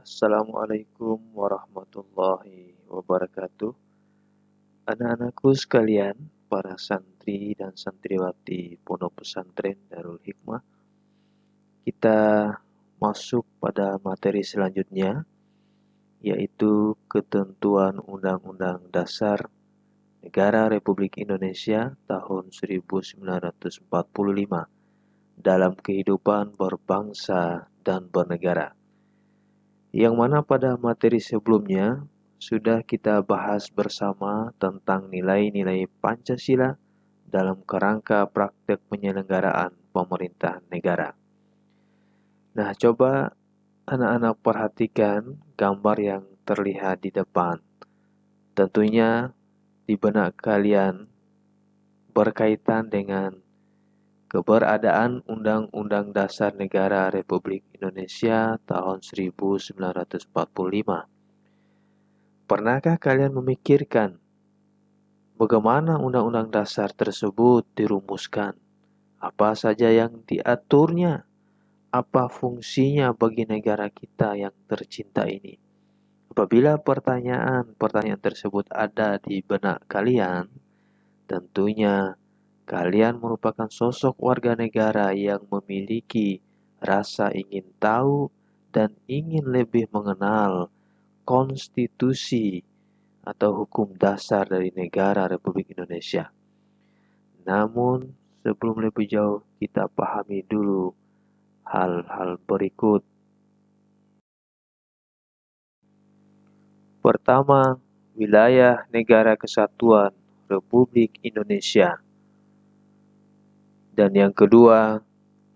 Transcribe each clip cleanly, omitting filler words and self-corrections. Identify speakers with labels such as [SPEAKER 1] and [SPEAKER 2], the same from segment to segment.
[SPEAKER 1] Assalamualaikum warahmatullahi wabarakatuh. Anak-anakku sekalian, para santri dan santriwati Pondok Pesantren Darul Hikmah, kita masuk pada materi selanjutnya, yaitu ketentuan Undang-Undang Dasar Negara Republik Indonesia tahun 1945 dalam kehidupan berbangsa dan bernegara. Yang mana pada materi sebelumnya sudah kita bahas bersama tentang nilai-nilai Pancasila dalam kerangka praktek penyelenggaraan pemerintahan negara. Nah, coba anak-anak perhatikan gambar yang terlihat di depan. Tentunya di benak kalian berkaitan dengan keberadaan Undang-Undang Dasar Negara Republik Indonesia tahun 1945. Pernahkah kalian memikirkan bagaimana Undang-Undang Dasar tersebut dirumuskan? Apa saja yang diaturnya? Apa fungsinya bagi negara kita yang tercinta ini? Apabila pertanyaan tersebut ada di benak kalian, tentunya kalian merupakan sosok warga negara yang memiliki rasa ingin tahu dan ingin lebih mengenal konstitusi atau hukum dasar dari negara Republik Indonesia. Namun, sebelum lebih jauh, kita pahami dulu hal-hal berikut. Pertama, wilayah negara kesatuan Republik Indonesia. Dan yang kedua,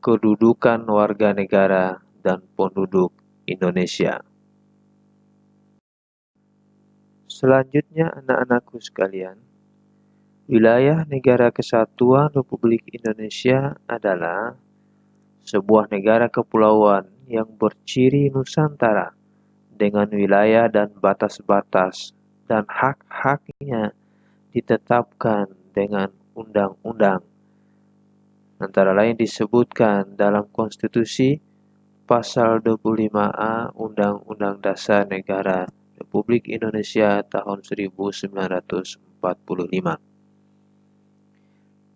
[SPEAKER 1] kedudukan warga negara dan penduduk Indonesia. Selanjutnya, anak-anakku sekalian, wilayah negara kesatuan Republik Indonesia adalah sebuah negara kepulauan yang berciri Nusantara dengan wilayah dan batas-batas dan hak-haknya ditetapkan dengan undang-undang. Antara lain disebutkan dalam Konstitusi Pasal 25A Undang-Undang Dasar Negara Republik Indonesia tahun 1945.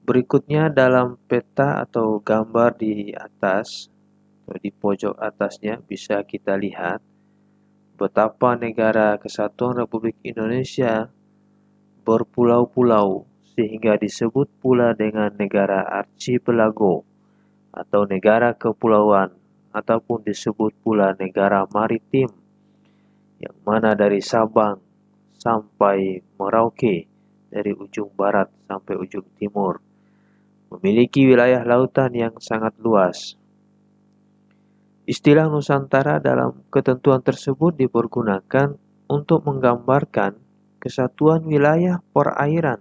[SPEAKER 1] Berikutnya dalam peta atau gambar di atas, atau di pojok atasnya bisa kita lihat betapa negara kesatuan Republik Indonesia berpulau-pulau sehingga disebut pula dengan negara archipelago atau negara kepulauan ataupun disebut pula negara maritim yang mana dari Sabang sampai Merauke, dari ujung barat sampai ujung timur, memiliki wilayah lautan yang sangat luas. Istilah Nusantara dalam ketentuan tersebut dipergunakan untuk menggambarkan kesatuan wilayah perairan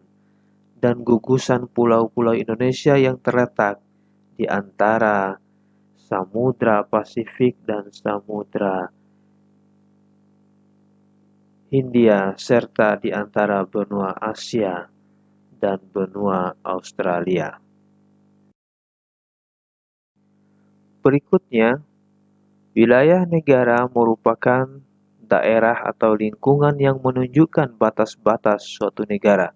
[SPEAKER 1] dan gugusan pulau-pulau Indonesia yang terletak di antara Samudra Pasifik dan Samudra Hindia serta di antara benua Asia dan benua Australia. Berikutnya, wilayah negara merupakan daerah atau lingkungan yang menunjukkan batas-batas suatu negara,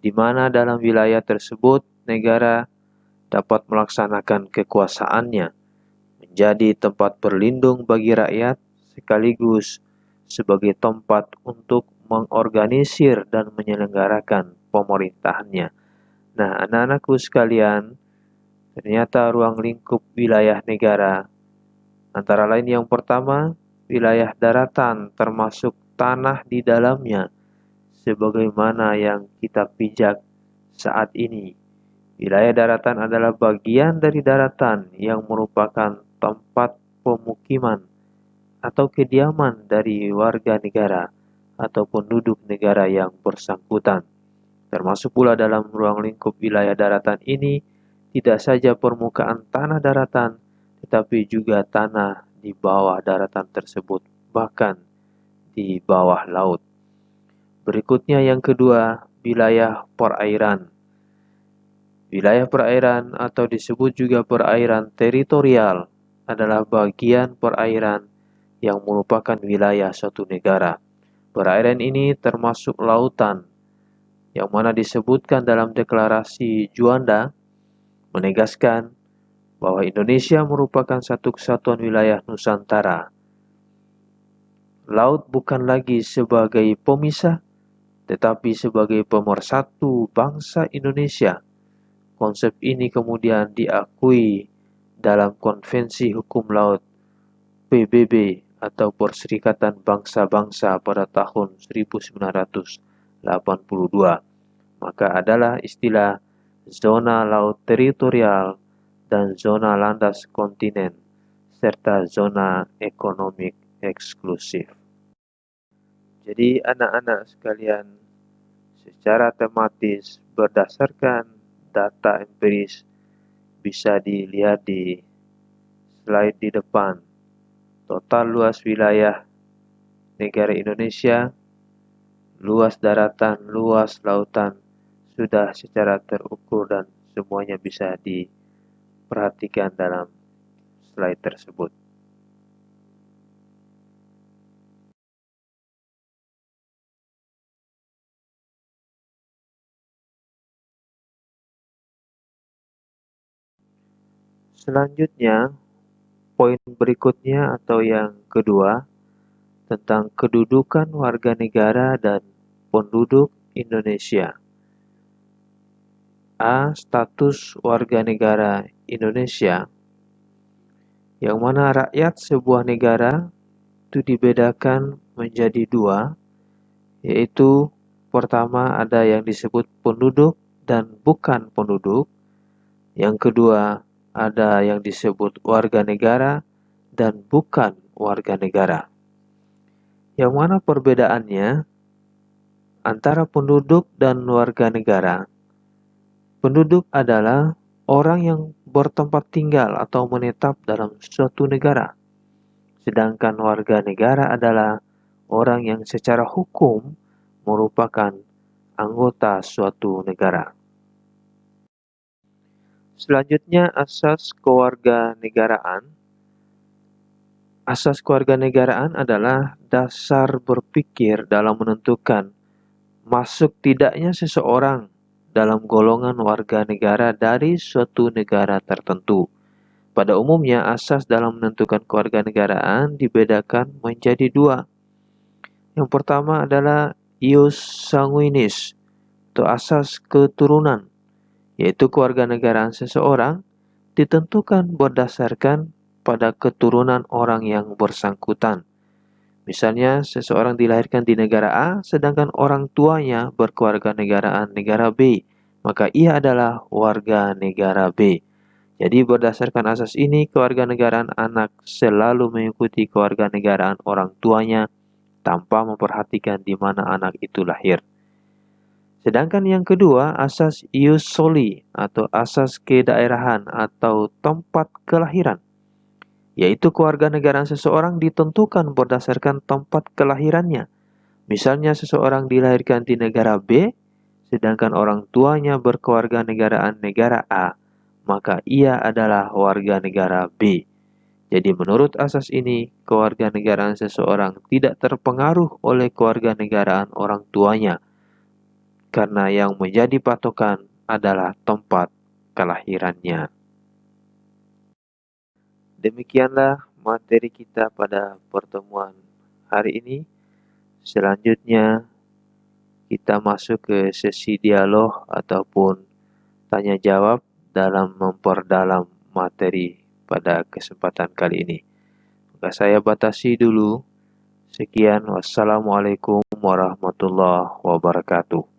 [SPEAKER 1] di mana dalam wilayah tersebut negara dapat melaksanakan kekuasaannya, menjadi tempat berlindung bagi rakyat sekaligus sebagai tempat untuk mengorganisir dan menyelenggarakan pemerintahannya. Nah, anak-anakku sekalian, ternyata ruang lingkup wilayah negara antara lain yang pertama, wilayah daratan termasuk tanah di dalamnya sebagaimana yang kita pijak saat ini. Wilayah daratan adalah bagian dari daratan yang merupakan tempat pemukiman atau kediaman dari warga negara atau penduduk negara yang bersangkutan. Termasuk pula dalam ruang lingkup wilayah daratan ini tidak saja permukaan tanah daratan, tetapi juga tanah di bawah daratan tersebut, bahkan di bawah laut. Berikutnya yang kedua, wilayah perairan. Wilayah perairan atau disebut juga perairan teritorial adalah bagian perairan yang merupakan wilayah suatu negara. Perairan ini termasuk lautan, yang mana disebutkan dalam deklarasi Juanda, menegaskan bahwa Indonesia merupakan satu kesatuan wilayah Nusantara. Laut bukan lagi sebagai pemisah, tetapi sebagai pemersatu bangsa Indonesia. Konsep ini kemudian diakui dalam Konvensi Hukum Laut PBB atau Perserikatan Bangsa-Bangsa pada tahun 1982. Maka adalah istilah zona laut teritorial dan zona landas kontinen, serta zona ekonomik eksklusif. Jadi anak-anak sekalian, secara tematis berdasarkan data empiris bisa dilihat di slide di depan. Total luas wilayah negara Indonesia, luas daratan, luas lautan sudah secara terukur dan semuanya bisa diperhatikan dalam slide tersebut. Selanjutnya, poin berikutnya atau yang kedua, tentang kedudukan warga negara dan penduduk Indonesia. A. Status warga negara Indonesia, yang mana rakyat sebuah negara itu dibedakan menjadi dua, yaitu pertama ada yang disebut penduduk dan bukan penduduk. Yang kedua, ada yang disebut warga negara dan bukan warga negara. Yang mana perbedaannya antara penduduk dan warga negara? Penduduk adalah orang yang bertempat tinggal atau menetap dalam suatu negara. Sedangkan warga negara adalah orang yang secara hukum merupakan anggota suatu negara. Selanjutnya, asas kewarganegaraan. Asas kewarganegaraan adalah dasar berpikir dalam menentukan masuk tidaknya seseorang dalam golongan warga negara dari suatu negara tertentu. Pada umumnya, asas dalam menentukan kewarganegaraan dibedakan menjadi dua. Yang pertama adalah ius sanguinis, atau asas keturunan, yaitu kewarganegaraan seseorang ditentukan berdasarkan pada keturunan orang yang bersangkutan. Misalnya, seseorang dilahirkan di negara A, sedangkan orang tuanya berkewarganegaraan negara B, maka ia adalah warga negara B. Jadi berdasarkan asas ini, kewarganegaraan anak selalu mengikuti kewarganegaraan orang tuanya tanpa memperhatikan di mana anak itu lahir. Sedangkan yang kedua, asas ius soli atau asas kedaerahan atau tempat kelahiran, yaitu kewarganegaraan seseorang ditentukan berdasarkan tempat kelahirannya. Misalnya seseorang dilahirkan di negara B, sedangkan orang tuanya berkewarganegaraan negara A, maka ia adalah warga negara B. Jadi menurut asas ini, kewarganegaraan seseorang tidak terpengaruh oleh kewarganegaraan orang tuanya, karena yang menjadi patokan adalah tempat kelahirannya. Demikianlah materi kita pada pertemuan hari ini. Selanjutnya, kita masuk ke sesi dialog ataupun tanya jawab dalam memperdalam materi pada kesempatan kali ini. Maka saya batasi dulu. Sekian, wassalamualaikum warahmatullahi wabarakatuh.